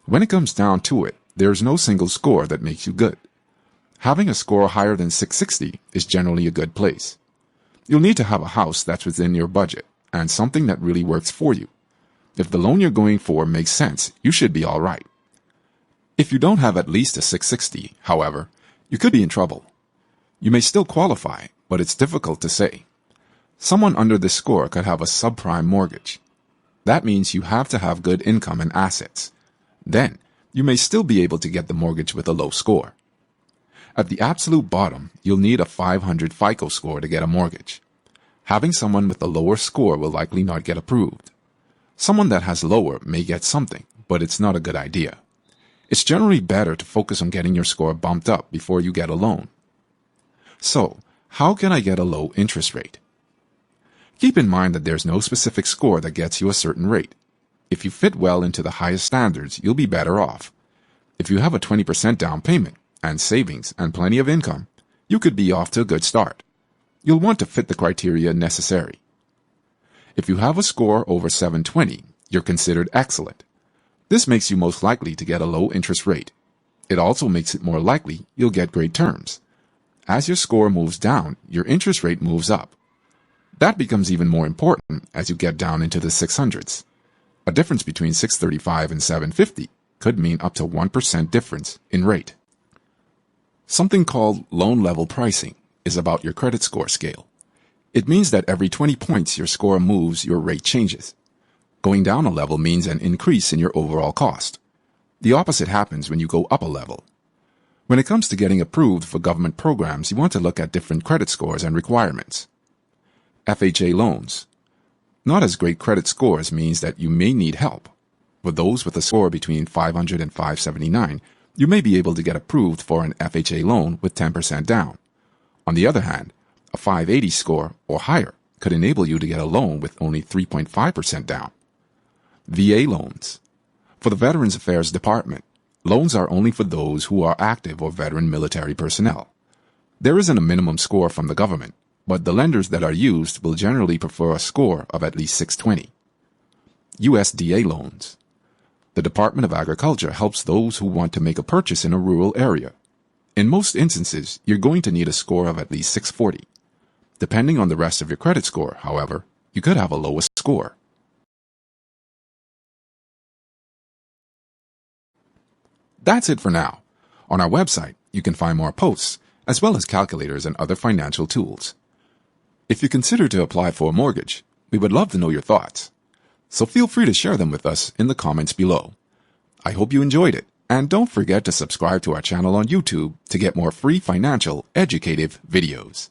When it comes down to it, there's no single score that makes you good. Having a score higher than 660 is generally a good place. You'll need to have a house that's within your budget and something that really works for you. If the loan you're going for makes sense, you should be all right. If you don't have at least a 660, however, you could be in trouble. You may still qualify, but it's difficult to say. Someone under this score could have a subprime mortgage. That means you have to have good income and assets. Then, you may still be able to get the mortgage with a low score. At the absolute bottom, you'll need a 500 FICO score to get a mortgage. Having someone with a lower score will likely not get approved. Someone that has lower may get something, but it's not a good idea. It's generally better to focus on getting your score bumped up before you get a loan. So, how can I get a low interest rate? Keep in mind that there's no specific score that gets you a certain rate. If you fit well into the highest standards, you'll be better off. If you have a 20% down payment and savings and plenty of income, you could be off to a good start. You'll want to fit the criteria necessary. If you have a score over 720, you're considered excellent. This makes you most likely to get a low interest rate. It also makes it more likely you'll get great terms. As your score moves down, your interest rate moves up. That becomes even more important as you get down into the 600s. A difference between 635 and 750 could mean up to 1% difference in rate. Something called loan level pricing is about your credit score scale. It means that every 20 points your score moves, your rate changes. Going down a level means an increase in your overall cost. The opposite happens when you go up a level. When it comes to getting approved for government programs, you want to look at different credit scores and requirements. FHA loans. Not as great credit scores means that you may need help. For those with a score between 500 and 579, you may be able to get approved for an FHA loan with 10% down. On the other hand, a 580 score or higher could enable you to get a loan with only 3.5% down. VA loans. For the Veterans Affairs Department, loans are only for those who are active or veteran military personnel. There isn't a minimum score from the government, but the lenders that are used will generally prefer a score of at least 620. USDA loans. The Department of Agriculture helps those who want to make a purchase in a rural area. In most instances, you're going to need a score of at least 640. Depending on the rest of your credit score, however, you could have a lower score. That's it for now. On our website, you can find more posts, as well as calculators and other financial tools. If you consider to apply for a mortgage, we would love to know your thoughts. So feel free to share them with us in the comments below. I hope you enjoyed it, and don't forget to subscribe to our channel on YouTube to get more free financial educative videos.